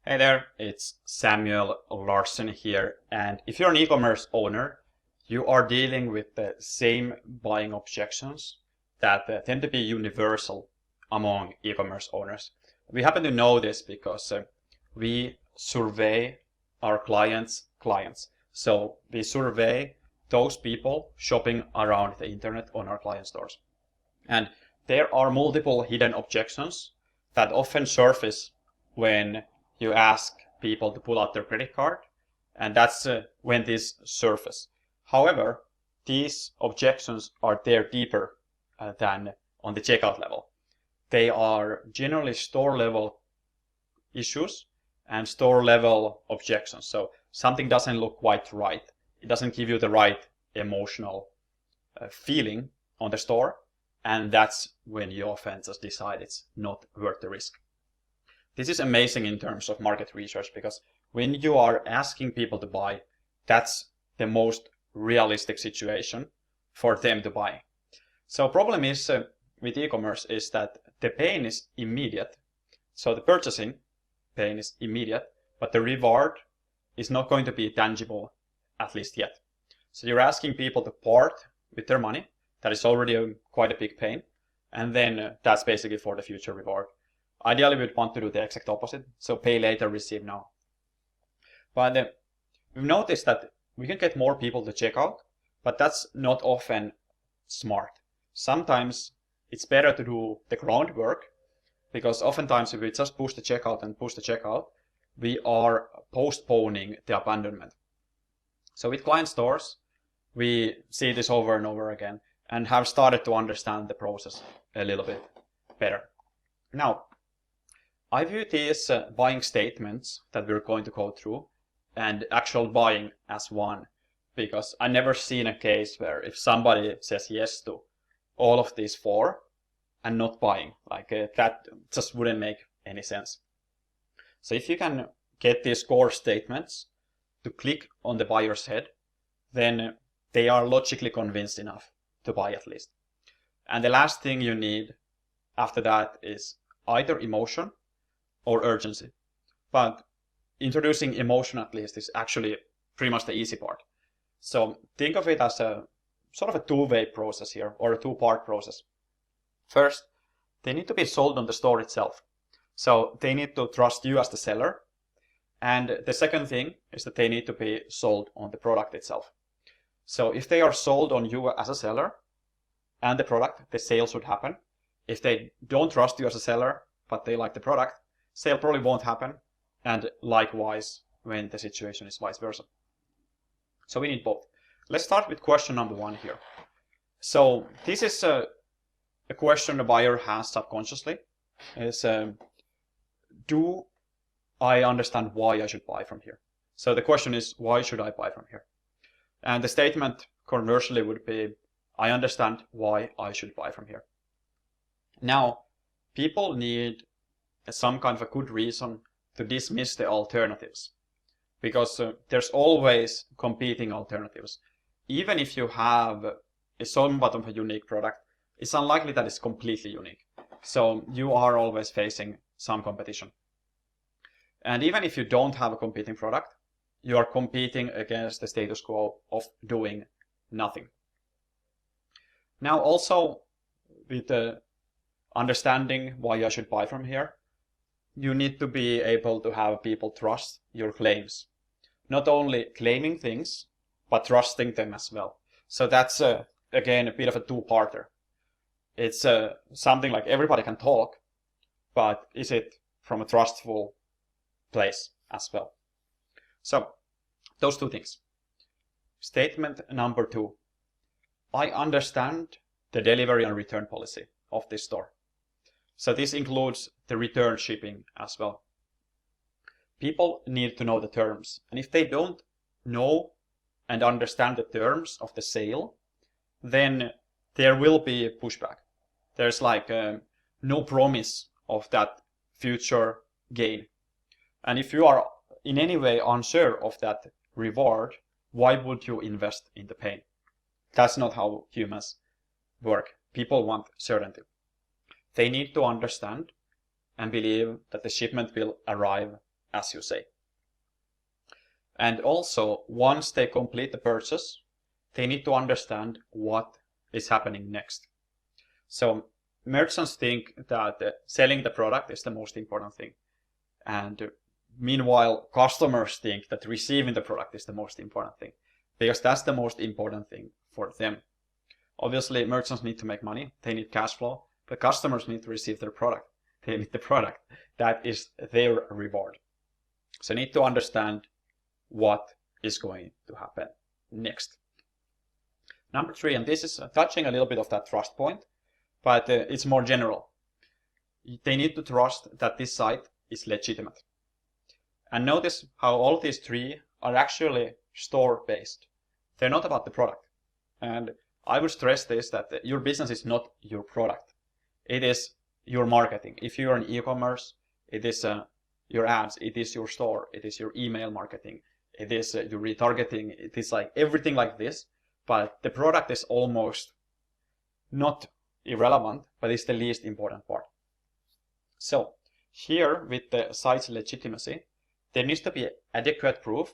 Hey there, it's Samuel Larsen here, and if you're an e-commerce owner, you are dealing with the same buying objections that tend to be universal among e-commerce owners. We happen to know this because we survey our clients' clients. So we survey those people shopping around the internet on our client stores. And there are multiple hidden objections that often surface when you ask people to pull out their credit card, and that's when these surface. However, these objections are there deeper than on the checkout level. They are generally store level issues and store level objections. So something doesn't look quite right. It doesn't give you the right emotional feeling on the store, and that's when you often just decide it's not worth the risk. This is amazing in terms of market research because when you are asking people to buy, that's the most realistic situation for them to buy. So problem is with e-commerce is that the pain is immediate. So the purchasing pain is immediate, but the reward is not going to be tangible, at least yet. So you're asking people to part with their money. That is already quite a big pain. And then that's basically for the future reward. Ideally, we'd want to do the exact opposite. So pay later, receive now. But we've noticed that we can get more people to check out, but that's not often smart. Sometimes it's better to do the groundwork because oftentimes if we just push the checkout, we are postponing the abandonment. So with client stores, we see this over and over again and have started to understand the process a little bit better. Now, I view these buying statements that we're going to go through and actual buying as one, because I've never seen a case where if somebody says yes to all of these four and not buying, that just wouldn't make any sense. So if you can get these core statements to click on the buyer's head, then they are logically convinced enough to buy at least. And the last thing you need after that is either emotion or urgency. But introducing emotion at least is actually pretty much the easy part. So think of it as a sort of a two-way process here, or a two-part process. First, they need to be sold on the store itself. So they need to trust you as the seller. And the second thing is that they need to be sold on the product itself. So if they are sold on you as a seller and the product, the sale should happen. If they don't trust you as a seller, but they like the product, sale probably won't happen, and likewise when the situation is vice versa. So we need both. Let's start with question number one here. So this is a question the buyer has subconsciously. Is do I understand why I should buy from here? So the question is, why should I buy from here? And the statement conversely would be, I understand why I should buy from here. Now, people need some kind of a good reason to dismiss the alternatives, because there's always competing alternatives. Even if you have a somewhat of a unique product, it's unlikely that it's completely unique. So you are always facing some competition. And even if you don't have a competing product, you are competing against the status quo of doing nothing. Now also, with the understanding why I should buy from here, you need to be able to have people trust your claims. Not only claiming things, but trusting them as well. So that's, again, a bit of a two-parter. It's something like everybody can talk, but is it from a trustful place as well? So, those two things. Statement number two. I understand the delivery and return policy of this store. So this includes the return shipping as well. People need to know the terms. And if they don't know and understand the terms of the sale, then there will be pushback. There's no promise of that future gain. And if you are in any way unsure of that reward, why would you invest in the pain? That's not how humans work. People want certainty. They need to understand and believe that the shipment will arrive as you say. And also, once they complete the purchase, they need to understand what is happening next. So merchants think that selling the product is the most important thing. And meanwhile, customers think that receiving the product is the most important thing, because that's the most important thing for them. Obviously, merchants need to make money. They need cash flow. But customers need to receive their product. They need the product. That is their reward. So need to understand what is going to happen next. Number 3, and this is touching a little bit of that trust point, but it's more general. They need to trust that this site is legitimate. And notice how all these 3 are actually store-based. They're not about the product. And I would stress this, that your business is not your product. It is your marketing. If you're an e-commerce, it is your ads, it is your store, it is your email marketing, it is your retargeting, it is like everything like this. But the product is almost not irrelevant, but it's the least important part. So here with the site's legitimacy, there needs to be adequate proof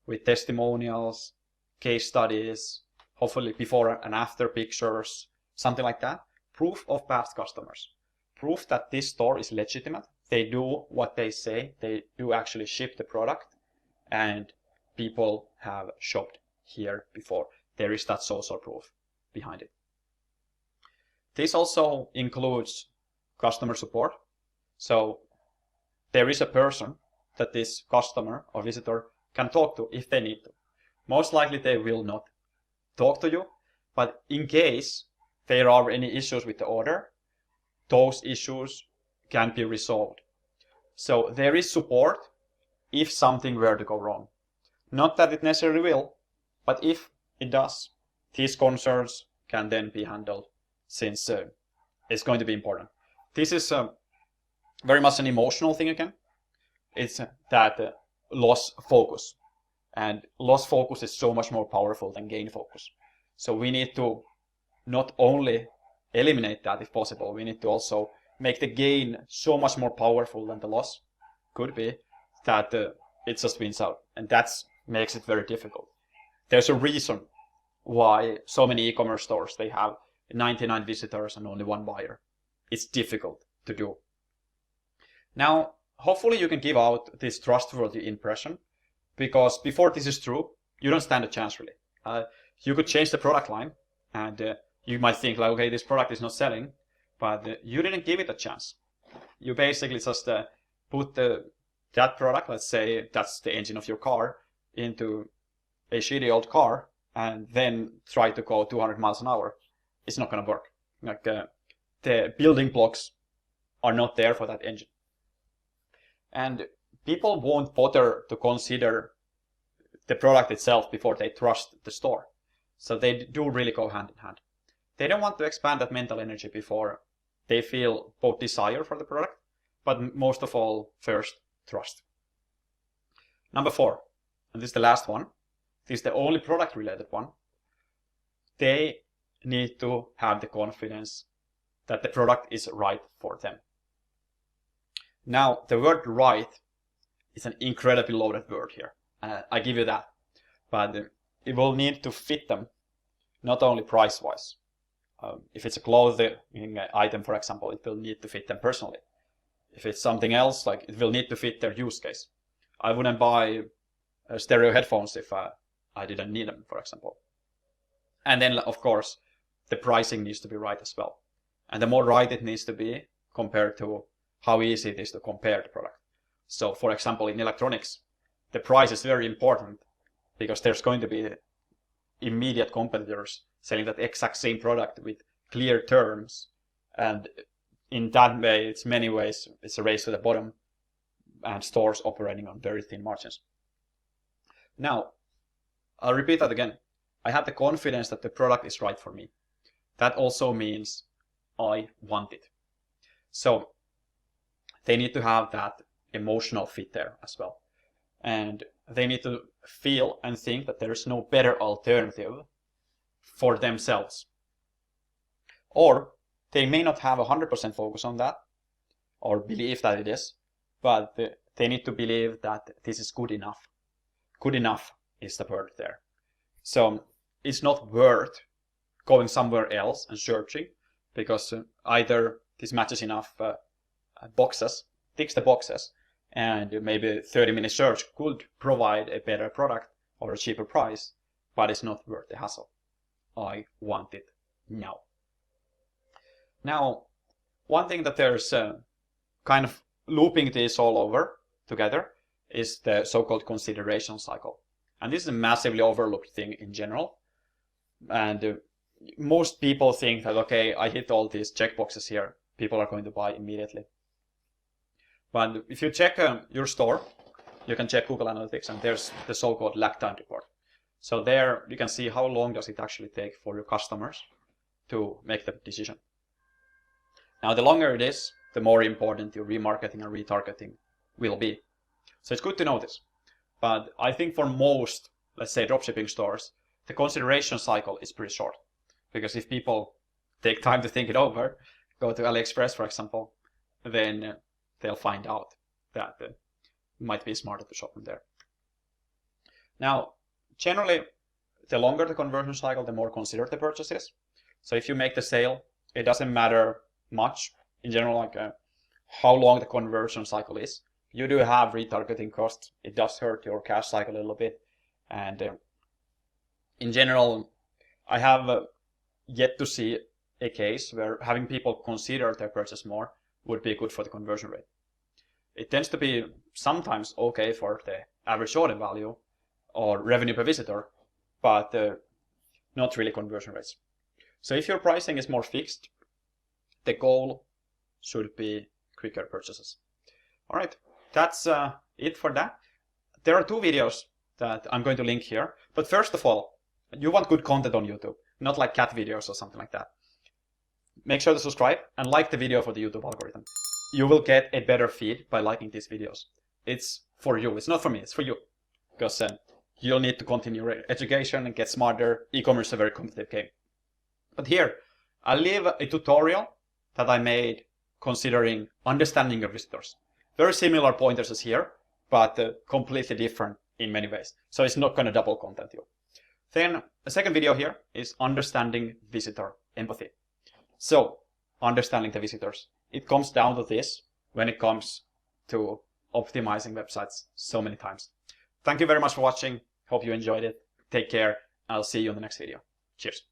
with testimonials, case studies, hopefully before and after pictures, something like that. Proof of past customers. Proof that this store is legitimate. They do what they say. They do actually ship the product, and people have shopped here before. There is that social proof behind it. This also includes customer support. So there is a person that this customer or visitor can talk to if they need to. Most likely they will not talk to you, but in case there are any issues with the order, those issues can be resolved. So there is support if something were to go wrong. Not that it necessarily will, but if it does, these concerns can then be handled, since it's going to be important. This is very much an emotional thing again. It's that loss focus. And loss focus is so much more powerful than gain focus. So we need to not only eliminate that if possible, we need to also make the gain so much more powerful than the loss could be, that it just wins out. And that makes it very difficult. There's a reason why so many e-commerce stores, they have 99 visitors and only 1 buyer. It's difficult to do. Now, hopefully you can give out this trustworthy impression, because before this is true, you don't stand a chance really. You could change the product line, and you might think like, okay, this product is not selling, but you didn't give it a chance. You basically just put that product, let's say that's the engine of your car, into a shitty old car, and then try to go 200 miles an hour. It's not going to work. Like the building blocks are not there for that engine. And people won't bother to consider the product itself before they trust the store. So they do really go hand in hand. They don't want to expand that mental energy before they feel both desire for the product, but most of all, first, trust. Number 4, and this is the last one. This is the only product related one. They need to have the confidence that the product is right for them. Now, the word right is an incredibly loaded word here. I give you that. But it will need to fit them, not only price-wise. If it's a clothing item, for example, it will need to fit them personally. If it's something else, like it will need to fit their use case. I wouldn't buy stereo headphones if I didn't need them, for example. And then, of course, the pricing needs to be right as well. And the more right it needs to be compared to how easy it is to compare the product. So, for example, in electronics, the price is very important because there's going to be immediate competitors selling that exact same product with clear terms. And in that way, it's many ways, it's a race to the bottom and stores operating on very thin margins. Now, I'll repeat that again. I have the confidence that the product is right for me. That also means I want it. So they need to have that emotional fit there as well. And they need to feel and think that there is no better alternative for themselves. Or they may not have 100% focus on that or believe that it is, but they need to believe that this is good enough. Good enough is the word there. So it's not worth going somewhere else and searching, because either this matches enough boxes, ticks the boxes, and maybe 30-minute search could provide a better product or a cheaper price, but it's not worth the hassle. I want it now. Now, one thing that there's kind of looping this all over together is the so-called consideration cycle. And this is a massively overlooked thing in general. And most people think that, okay, I hit all these checkboxes here, people are going to buy immediately. But if you check your store, you can check Google Analytics, and there's the so-called lag time report. So there you can see how long does it actually take for your customers to make the decision. Now, the longer it is, the more important your remarketing and retargeting will be. So it's good to know this. But I think for most, let's say, dropshipping stores, the consideration cycle is pretty short. Because if people take time to think it over, go to AliExpress, for example, then they'll find out that it might be smarter to shop from there. Now, generally, the longer the conversion cycle, the more considered the purchase is. So if you make the sale, it doesn't matter much in general, like how long the conversion cycle is. You do have retargeting costs. It does hurt your cash cycle a little bit. And in general, I have yet to see a case where having people consider their purchase more would be good for the conversion rate. It tends to be sometimes okay for the average order value or revenue per visitor, but not really conversion rates. So if your pricing is more fixed, the goal should be quicker purchases. All right, that's it for that. There are 2 videos that I'm going to link here. But first of all, you want good content on YouTube, not like cat videos or something like that. Make sure to subscribe and like the video for the YouTube algorithm. You will get a better feed by liking these videos. It's for you. It's not for me. It's for you. Because you'll need to continue your education and get smarter. E-commerce is a very competitive game. But here, I'll leave a tutorial that I made considering understanding your visitors. Very similar pointers as here, but completely different in many ways. So it's not going to double content you. Then a second video here is understanding visitor empathy. So understanding the visitors. It comes down to this when it comes to optimizing websites so many times. Thank you very much for watching. Hope you enjoyed it. Take care. I'll see you in the next video. Cheers.